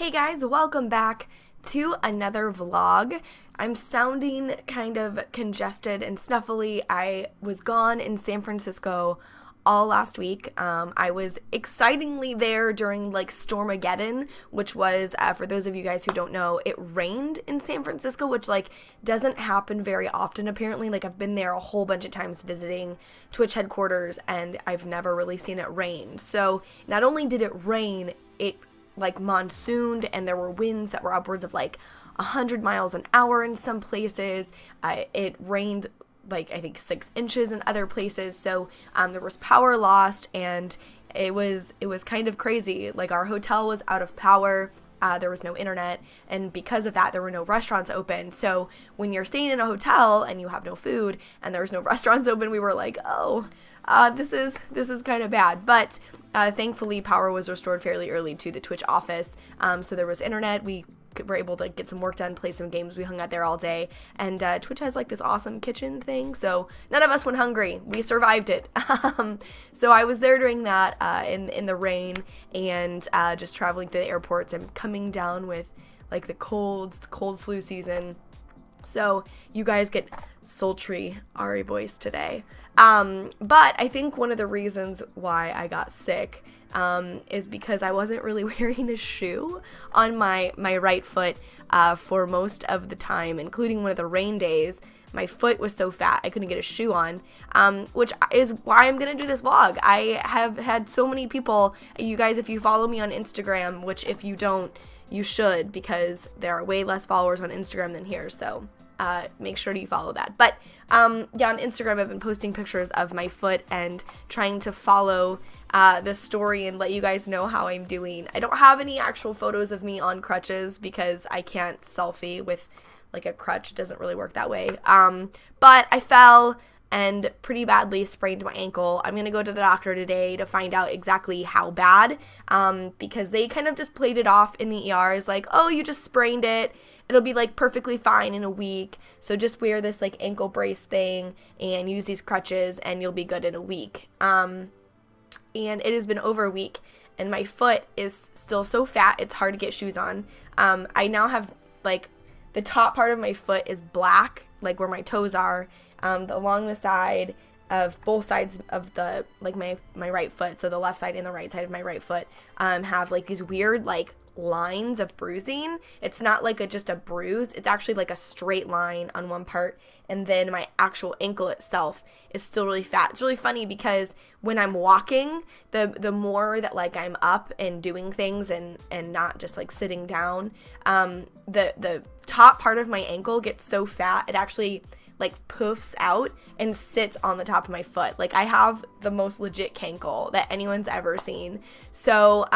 Hey guys, welcome back to another vlog. I'm sounding kind of congested and snuffly. I was gone in San Francisco all last week. I was excitingly there during like Stormageddon, which was, for those of you guys who don't know, it rained in San Francisco, which like doesn't happen very often apparently. Like I've been there a whole bunch of times visiting Twitch headquarters and I've never really seen it rain. So not only did it rain, it like monsooned and there were winds that were upwards of like 100 miles an hour in some places. It rained like I think 6 inches in other places, so there was power lost and it was kind of crazy. Like our hotel was out of power, there was no internet, and because of that there were no restaurants open. So when you're staying in a hotel and you have no food and there's no restaurants open, we were like, oh, this is kind of bad. But thankfully power was restored fairly early to the Twitch office, so there was internet. We were able to get some work done, play some games. We hung out there all day, and Twitch has like this awesome kitchen thing, so none of us went hungry. We survived it. So I was there during that in the rain and just traveling through the airports and coming down with like the cold flu season. So you guys get sultry Ari voice today. But I think one of the reasons why I got sick is because I wasn't really wearing a shoe on my right foot for most of the time, including one of the rain days. My foot was so fat I couldn't get a shoe on, which is why I'm going to do this vlog. I have had so many people, you guys, if you follow me on Instagram, which if you don't, you should, because there are way less followers on Instagram than here, so make sure you follow that. But yeah, on Instagram I've been posting pictures of my foot and trying to follow the story and let you guys know how I'm doing. I don't have any actual photos of me on crutches because I can't selfie with like a crutch. It doesn't really work that way. But I fell and pretty badly sprained my ankle. I'm gonna go to the doctor today to find out exactly how bad, because they kind of just played it off in the ER as like, oh, you just sprained it. It'll be like perfectly fine in a week. So just wear this like ankle brace thing and use these crutches and you'll be good in a week. And it has been over a week and my foot is still so fat it's hard to get shoes on. I now have like the top part of my foot is black, like where my toes are, along the side of both sides of the like my right foot, so the left side and the right side of my right foot have like these weird like lines of bruising. It's not like just a bruise, it's actually like a straight line on one part, and then my actual ankle itself is still really fat. It's really funny because when I'm walking, the more that like I'm up and doing things and not just like sitting down, the top part of my ankle gets so fat it actually like poofs out and sits on the top of my foot. Like I have the most legit cankle that anyone's ever seen. So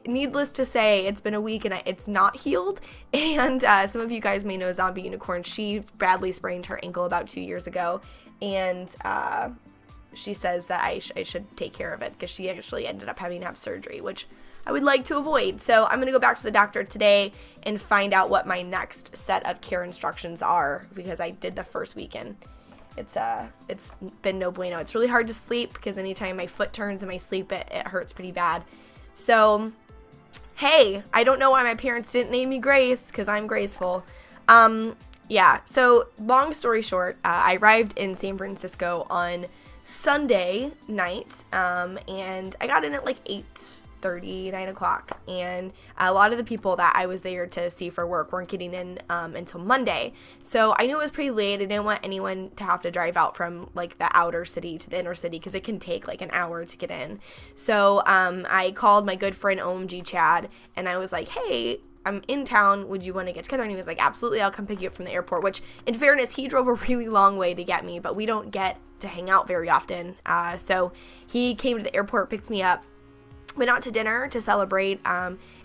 needless to say, it's been a week and it's not healed. And some of you guys may know Zombie Unicorn. She badly sprained her ankle about 2 years ago, and she says that I should take care of it because she actually ended up having to have surgery, which I would like to avoid. So I'm going to go back to the doctor today and find out what my next set of care instructions are, because I did the first week and it's been no bueno. It's really hard to sleep because anytime my foot turns in my sleep, it hurts pretty bad. So, hey, I don't know why my parents didn't name me Grace, because I'm graceful. Yeah, so long story short, I arrived in San Francisco on Sunday night, and I got in at like 8:30, 9 o'clock, and a lot of the people that I was there to see for work weren't getting in until Monday. So I knew it was pretty late. I didn't want anyone to have to drive out from like the outer city to the inner city because it can take like an hour to get in. So I called my good friend OMG Chad and I was like, hey, I'm in town, would you want to get together? And he was like, absolutely, I'll come pick you up from the airport, which in fairness, he drove a really long way to get me, but we don't get to hang out very often. So he came to the airport, picked me up, went out to dinner to celebrate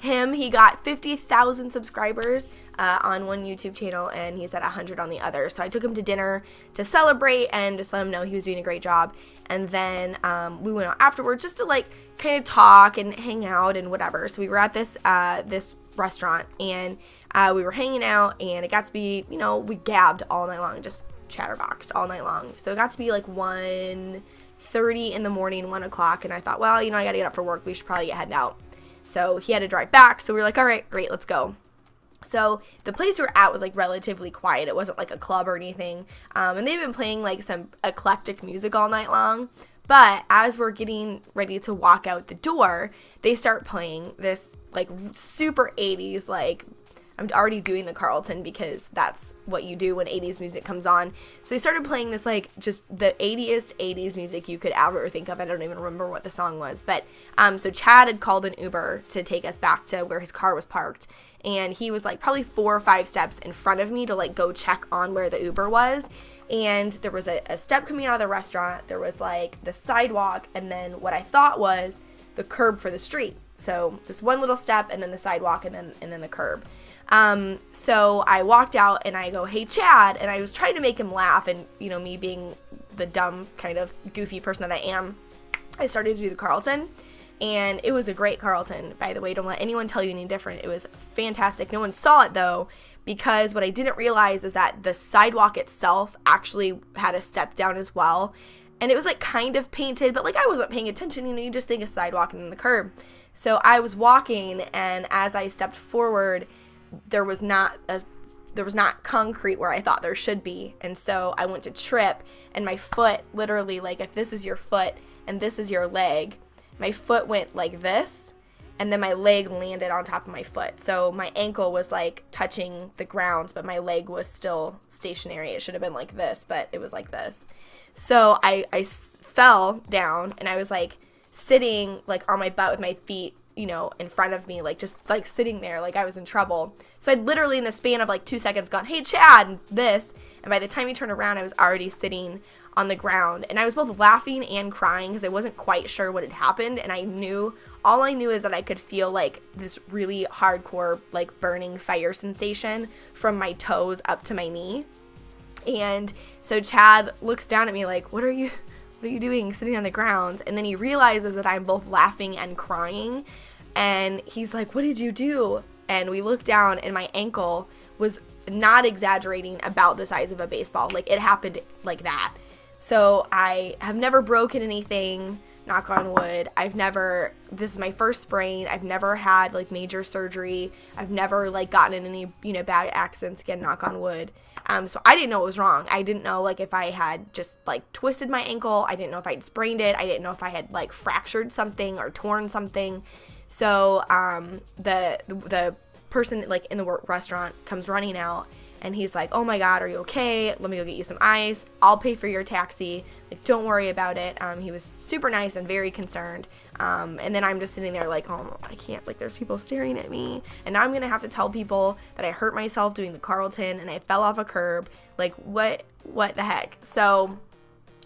him. He got 50,000 subscribers on one YouTube channel and he's at 100 on the other. So I took him to dinner to celebrate and just let him know he was doing a great job. And then we went out afterwards just to like kind of talk and hang out and whatever. So we were at this restaurant and we were hanging out, and it got to be, you know, we gabbed all night long, just chatterboxed all night long. So it got to be like 1:30 in the morning, 1 o'clock, and I thought, well, you know, I gotta get up for work, we should probably get heading out. So he had to drive back. So we were like, all right, great, let's go. So the place we were at was like relatively quiet. It wasn't like a club or anything. And they've been playing like some eclectic music all night long. But as we're getting ready to walk out the door, they start playing this like super 80s, like, I'm already doing the Carlton because that's what you do when 80s music comes on. So they started playing this like just the 80s music you could ever think of. I don't even remember what the song was. But so Chad had called an Uber to take us back to where his car was parked. And he was like probably 4 or 5 steps in front of me to like go check on where the Uber was. And there was a step coming out of the restaurant. There was like the sidewalk and then what I thought was the curb for the street. So just one little step and then the sidewalk and then the curb. So I walked out and I go, hey, Chad. And I was trying to make him laugh. And, you know, me being the dumb kind of goofy person that I am, I started to do the Carlton. And it was a great Carlton, by the way. Don't let anyone tell you any different. It was fantastic. No one saw it, though, because what I didn't realize is that the sidewalk itself actually had a step down as well. And it was, like, kind of painted, but, like, I wasn't paying attention. You know, you just think of sidewalk and then the curb. So I was walking, and as I stepped forward, there was not concrete where I thought there should be. And so I went to trip, and my foot, literally, like, if this is your foot and this is your leg, my foot went like this, and then my leg landed on top of my foot. So my ankle was like touching the ground, but my leg was still stationary. It should have been like this, but it was like this. So I fell down, and I was like sitting like on my butt with my feet, you know, in front of me, like just like sitting there like I was in trouble. So I'd literally in the span of like 2 seconds gone, hey, Chad, and this. And by the time he turned around, I was already sitting on the ground, and I was both laughing and crying because I wasn't quite sure what had happened. And all I knew is that I could feel like this really hardcore like burning fire sensation from my toes up to my knee. And so Chad looks down at me like, what are you doing sitting on the ground? And then he realizes that I'm both laughing and crying, and he's like, what did you do? And we look down, and my ankle was, not exaggerating, about the size of a baseball. Like, it happened like that. So I have never broken anything, knock on wood. This is my first sprain. I've never had like major surgery. I've never like gotten in any, you know, bad accidents, again, knock on wood. So I didn't know what was wrong. I didn't know like if I had just like twisted my ankle. I didn't know if I'd sprained it. I didn't know if I had like fractured something or torn something. So the person like in the restaurant comes running out, and he's like, oh my God, are you okay? Let me go get you some ice. I'll pay for your taxi. Like, don't worry about it. He was super nice and very concerned. And then I'm just sitting there like, oh, I can't, like, there's people staring at me. And now I'm going to have to tell people that I hurt myself doing the Carlton and I fell off a curb. Like, what the heck? So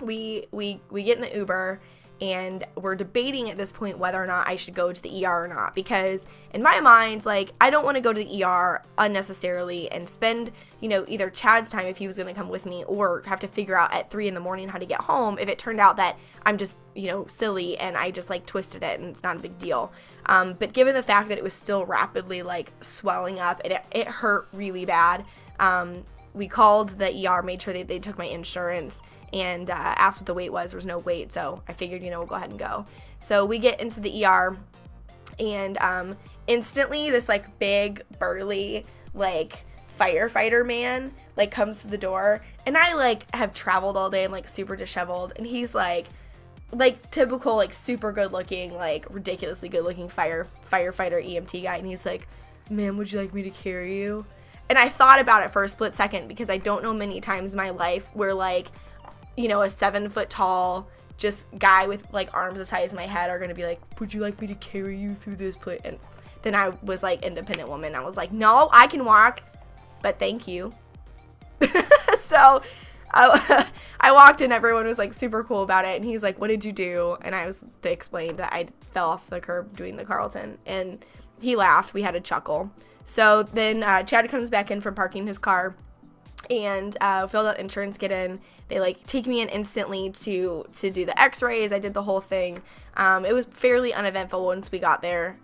we get in the Uber, and we're debating at this point whether or not I should go to the ER or not, because in my mind, like, I don't want to go to the ER unnecessarily and spend, you know, either Chad's time if he was going to come with me, or have to figure out at 3 a.m. how to get home if it turned out that I'm just, you know, silly and I just like twisted it and it's not a big deal. But given the fact that it was still rapidly like swelling up, it hurt really bad. We called the ER, made sure they took my insurance, and asked what the wait was. There was no wait, so I figured, you know, we'll go ahead and go. So we get into the ER, and instantly this like big burly like firefighter man like comes to the door, and I like have traveled all day and like super disheveled, and he's like typical like super good looking, like ridiculously good looking firefighter EMT guy, and he's like, ma'am, would you like me to carry you? And I thought about it for a split second, because I don't know many times in my life where like, you know, a 7-foot tall just guy with like arms the size of my head are gonna be like, would you like me to carry you through this place? And then I was like independent woman. I was like, no, I can walk, but thank you. So I walked in, everyone was like super cool about it, and he's like, what did you do? And I was to explain that I fell off the curb doing the Carlton, and he laughed. We had a chuckle. So then Chad comes back in from parking his car, and filled out insurance, get in. They like take me in instantly to do the x-rays. I did the whole thing. It was fairly uneventful once we got there.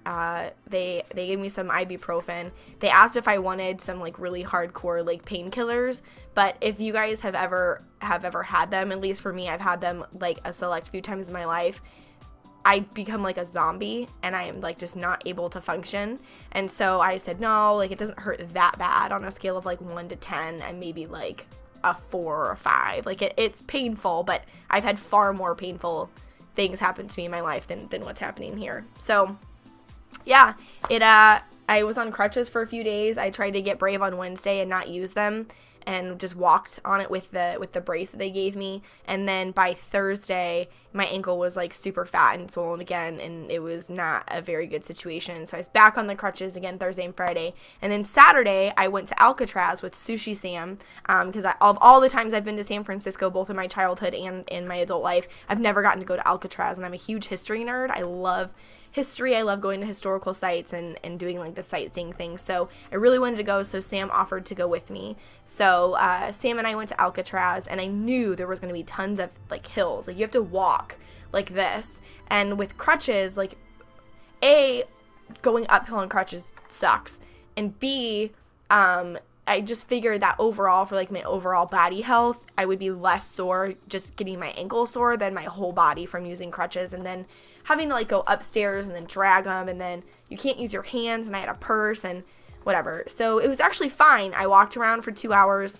They gave me some ibuprofen. They asked if I wanted some like really hardcore like painkillers, but if you guys have ever had them, at least for me, I've had them like a select few times in my life. I become like a zombie and I am like just not able to function. And so I said, no, like it doesn't hurt that bad. On a scale of like 1 to 10, I'm maybe like a 4 or a 5. Like it's painful, but I've had far more painful things happen to me in my life than what's happening here. So yeah, I was on crutches for a few days. I tried to get brave on Wednesday and not use them, and just walked on it with the brace that they gave me. And then by Thursday, my ankle was like super fat and swollen again, and it was not a very good situation. So I was back on the crutches again Thursday and Friday. And then Saturday, I went to Alcatraz with Sushi Sam, because of all the times I've been to San Francisco, both in my childhood and in my adult life, I've never gotten to go to Alcatraz, and I'm a huge history nerd. I love history. I love going to historical sites and doing like the sightseeing thing. So I really wanted to go, so Sam offered to go with me. So Sam and I went to Alcatraz, and I knew there was going to be tons of like hills. Like you have to walk like this. And with crutches, like A, going uphill on crutches sucks. And B, I just figured that overall, for like my overall body health, I would be less sore just getting my ankle sore than my whole body from using crutches. And then having to like go upstairs and then drag them, and then you can't use your hands, and I had a purse and whatever. So it was actually fine. I walked around for 2 hours.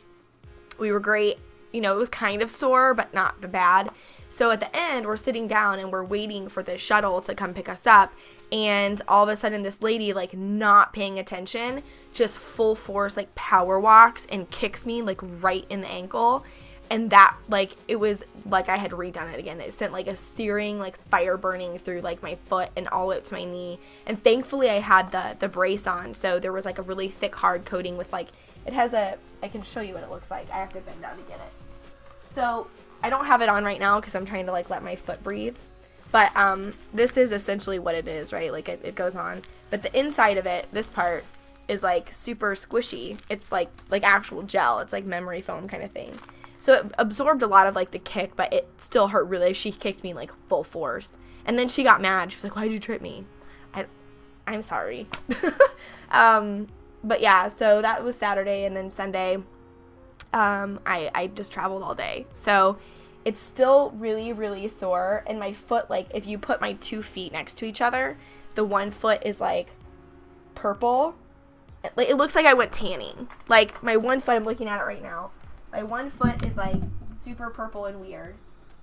We were great. You know, it was kind of sore, but not bad. So at the end, we're sitting down and we're waiting for the shuttle to come pick us up. And all of a sudden, this lady, like not paying attention, just full force, like power walks and kicks me like right in the ankle. And that, like, it was like I had redone it again. It sent like a searing, like fire burning through like my foot and all up to my knee. And thankfully I had the brace on. So there was like a really thick hard coating with like, it has I can show you what it looks like. I have to bend down to get it. So I don't have it on right now because I'm trying to like let my foot breathe. But this is essentially what it is, right? Like it goes on. But the inside of it, this part, is like super squishy. It's like actual gel. It's like memory foam kind of thing. So it absorbed a lot of like the kick, but it still hurt really. She kicked me like full force. And then she got mad. She was like, "Why'd you trip me?" I'm sorry. But yeah, so that was Saturday, and then Sunday, I just traveled all day. So it's still really, really sore. And my foot, like if you put my 2 feet next to each other, the one foot is like purple. It looks like I went tanning. Like my one foot, I'm looking at it right now. My one foot is like super purple and weird.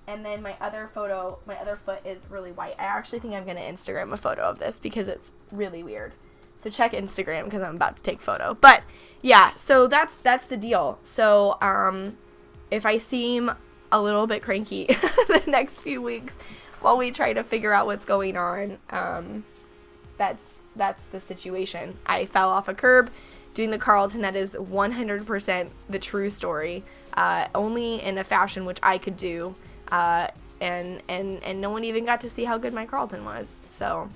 And then my other foot is really white. I actually think I'm going to Instagram a photo of this because it's really weird. So check Instagram because I'm about to take a photo. But yeah, so that's the deal. So if I seem a little bit cranky the next few weeks while we try to figure out what's going on, that's the situation. I fell off a curb doing the Carlton. That is 100% the true story, only in a fashion which I could do, and no one even got to see how good my Carlton was. So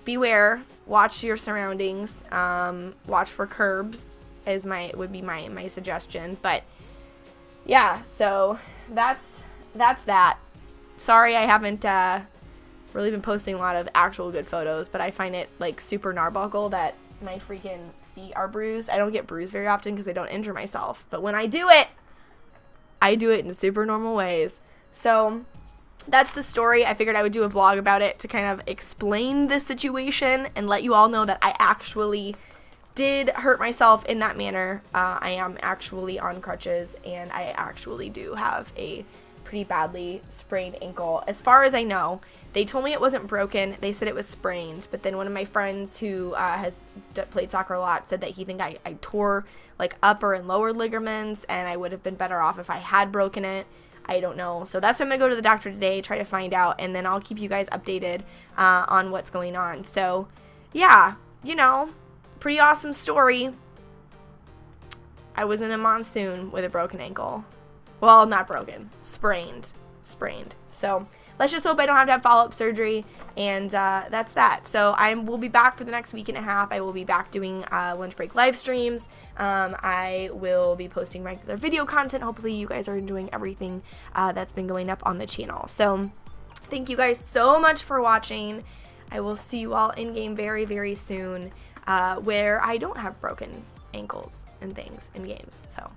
beware, watch your surroundings, watch for curbs would be my suggestion. But yeah, so that's that. Sorry I haven't really been posting a lot of actual good photos, but I find it like super narbuckle that my freaking feet are bruised. I don't get bruised very often because I don't injure myself, but when I do it in super normal ways. So that's the story. I figured I would do a vlog about it to kind of explain the situation and let you all know that I actually did hurt myself in that manner. I am actually on crutches, and I actually do have a pretty badly sprained ankle. As far as I know, they told me it wasn't broken. They said it was sprained, but then one of my friends who has played soccer a lot said that he think I tore like upper and lower ligaments, and I would have been better off if I had broken it. I don't know. So that's why I'm going to go to the doctor today, try to find out, and then I'll keep you guys updated on what's going on. So yeah, you know, pretty awesome story. I was in a monsoon with a broken ankle. Well, not broken, sprained. So let's just hope I don't have to have follow-up surgery, and that's that. So we'll be back for the next week and a half. I will be back doing lunch break live streams. I will be posting regular video content. Hopefully you guys are enjoying everything that's been going up on the channel. So thank you guys so much for watching. I will see you all in game very, very soon, where I don't have broken ankles and things in games. So